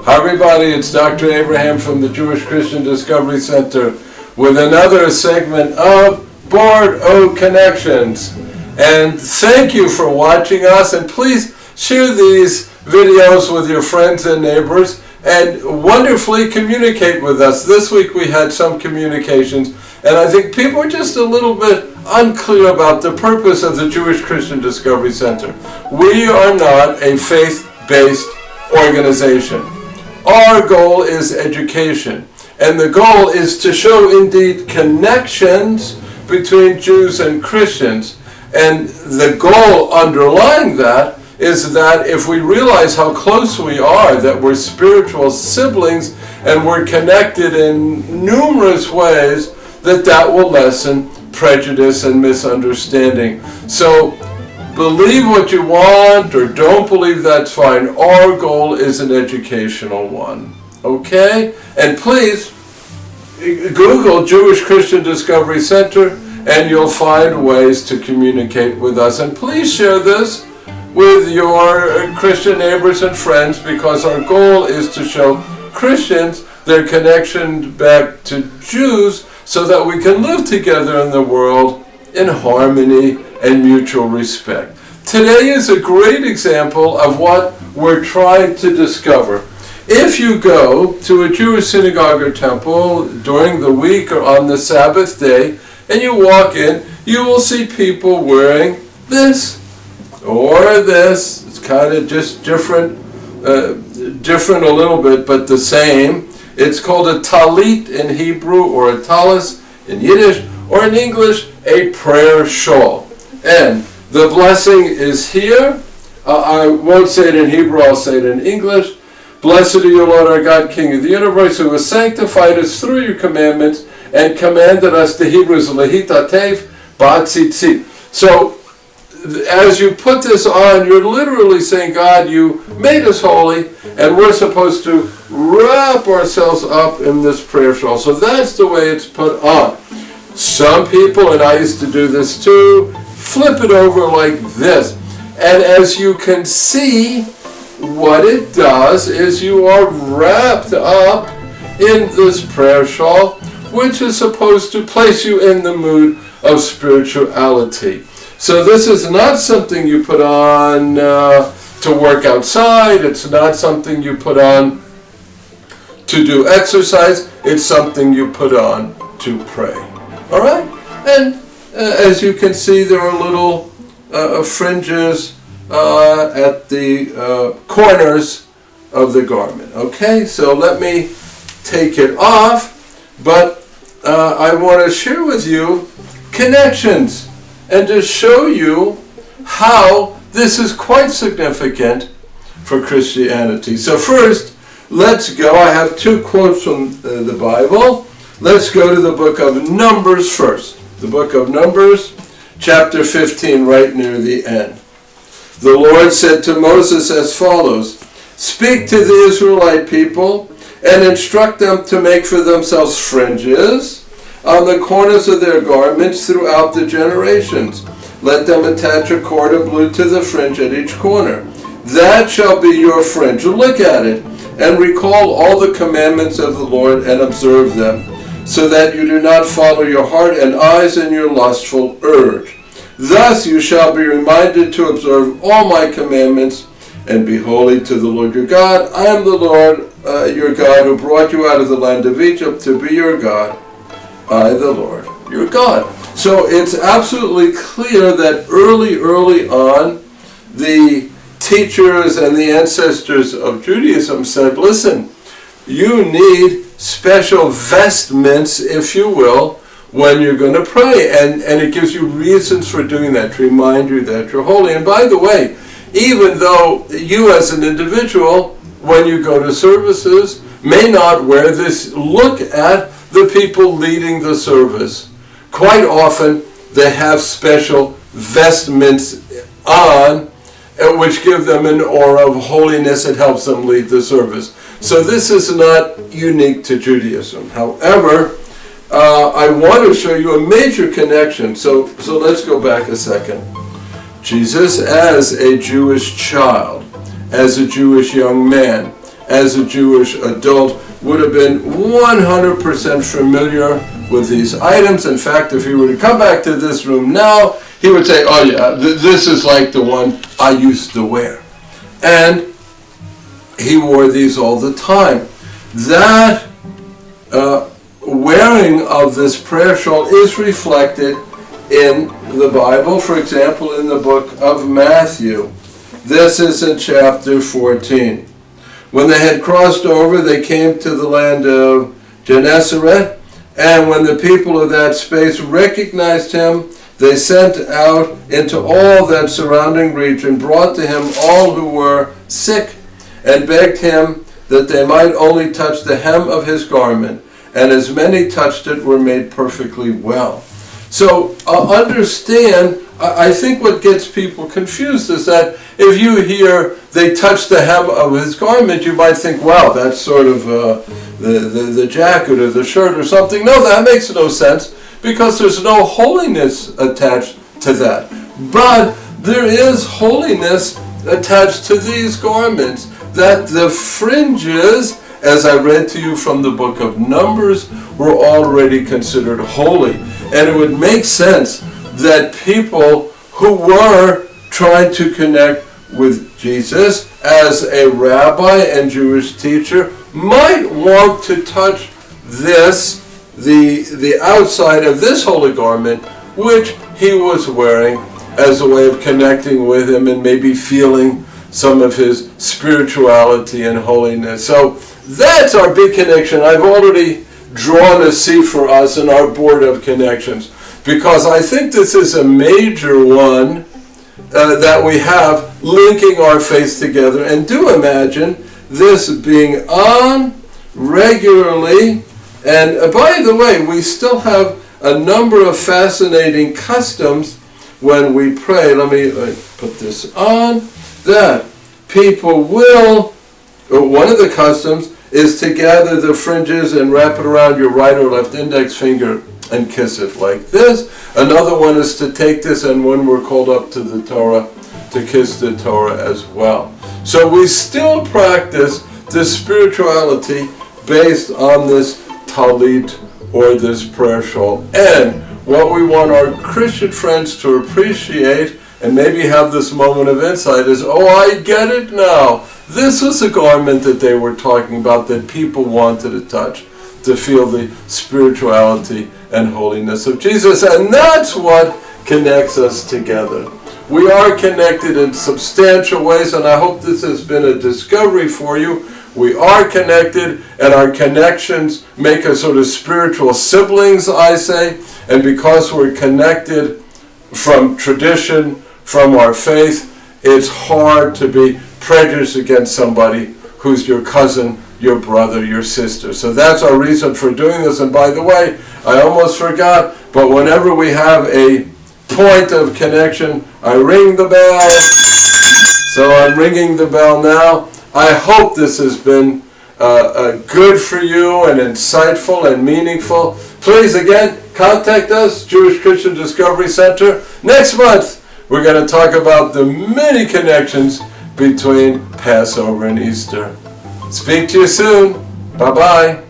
Hi everybody, it's Dr. Abraham from the Jewish Christian Discovery Center with another segment of Board O Connections. And thank you for watching us, and please share these videos with your friends and neighbors and wonderfully communicate with us. This week we had some communications, and I think people are just a little bit unclear about the purpose of the Jewish Christian Discovery Center. We are not a faith-based organization. Our goal is education, and the goal is to show indeed connections between Jews and Christians. And the goal underlying that is that if we realize how close we are, that we're spiritual siblings and we're connected in numerous ways, that will lessen prejudice and misunderstanding. So believe what you want or don't believe, that's fine. Our goal is an educational one. Okay? And please Google Jewish Christian Discovery Center and you'll find ways to communicate with us. And please share this with your Christian neighbors and friends, because our goal is to show Christians their connection back to Jews so that we can live together in the world in harmony and mutual respect. Today is a great example of what we're trying to discover. If you go to a Jewish synagogue or temple during the week or on the Sabbath day, and you walk in, you will see people wearing this or this. It's kind of just different a little bit, but the same. It's called a Tallit in Hebrew, or a Tallis in Yiddish, or in English, a prayer shawl. And the blessing is here. I won't say it in Hebrew, I'll say it in English. Blessed are you, Lord our God, King of the universe, who has sanctified us through your commandments and commanded us, the Hebrews, lehitatev ba'tzitzit. So, as you put this on, you're literally saying, God, you made us holy, and we're supposed to wrap ourselves up in this prayer shawl. So that's the way it's put on. Some people, and I used to do this too, flip it over like this. And as you can see, what it does is you are wrapped up in this prayer shawl, which is supposed to place you in the mood of spirituality. So this is not something you put on to work outside. It's not something you put on to do exercise. It's something you put on to pray. All right? And as you can see, there are little fringes at the corners of the garment. Okay? So let me take it off. But I want to share with you connections, and to show you how this is quite significant for Christianity. So first, let's go. I have two quotes from the Bible. Let's go to the book of Numbers first. The book of Numbers, chapter 15, right near the end. The Lord said to Moses as follows, "Speak to the Israelite people and instruct them to make for themselves fringes on the corners of their garments throughout the generations. Let them attach a cord of blue to the fringe at each corner. That shall be your fringe. Look at it and recall all the commandments of the Lord and observe them, so that you do not follow your heart and eyes and your lustful urge. Thus you shall be reminded to observe all my commandments and be holy to the Lord your God. I am the Lord your God, who brought you out of the land of Egypt to be your God. I, the Lord, your God." So it's absolutely clear that early on, the teachers and the ancestors of Judaism said, listen, you need special vestments, if you will, when you're going to pray. And it gives you reasons for doing that, to remind you that you're holy. And by the way, even though you as an individual, when you go to services, may not wear this, look at the people leading the service. Quite often they have special vestments on, which give them an aura of holiness. It helps them lead the service. So this is not unique to Judaism. However, I want to show you a major connection. So let's go back a second. Jesus, as a Jewish child, as a Jewish young man, as a Jewish adult, would have been 100% familiar with these items. In fact, if he were to come back to this room now, he would say, oh yeah, this is like the one I used to wear. And he wore these all the time. That wearing of this prayer shawl is reflected in the Bible. For example, in the book of Matthew. This is in chapter 14. When they had crossed over, they came to the land of Gennesaret, and when the people of that space recognized him, they sent out into all that surrounding region, brought to him all who were sick, and begged him that they might only touch the hem of his garment, and as many touched it were made perfectly well. So understand, I think what gets people confused is that if you hear they touch the hem of his garment, you might think, wow, that's sort of the jacket or the shirt or something. No, that makes no sense, because there's no holiness attached to that. But there is holiness attached to these garments, that the fringes, as I read to you from the book of Numbers, were already considered holy. And it would make sense that people who were trying to connect with Jesus as a rabbi and Jewish teacher might want to touch this, the outside of this holy garment, which he was wearing, as a way of connecting with him and maybe feeling some of his spirituality and holiness. So that's our big connection. I've already drawn a C for us in our board of connections, because I think this is a major one that we have linking our faith together. And do imagine this being on regularly. And by the way, we still have a number of fascinating customs when we pray. Let me put this on. That people will, one of the customs is to gather the fringes and wrap it around your right or left index finger and kiss it like this. Another one is to take this, and when we're called up to the Torah, to kiss the Torah as well. So we still practice this spirituality based on this Tallit, or this prayer shawl. And what we want our Christian friends to appreciate and maybe have this moment of insight is, oh, I get it now. This was a garment that they were talking about, that people wanted to touch, to feel the spirituality and holiness of Jesus. And that's what connects us together. We are connected in substantial ways, and I hope this has been a discovery for you. We are connected, and our connections make us sort of spiritual siblings, I say. And because we're connected from tradition, from our faith, it's hard to be prejudiced against somebody who's your cousin, your brother, your sister. So that's our reason for doing this. And by the way, I almost forgot, but whenever we have a point of connection, I ring the bell. So I'm ringing the bell now. I hope this has been good for you and insightful and meaningful. Please, again, contact us, Jewish Christian Discovery Center. Next month, we're going to talk about the many connections between Passover and Easter. Speak to you soon. Bye-bye.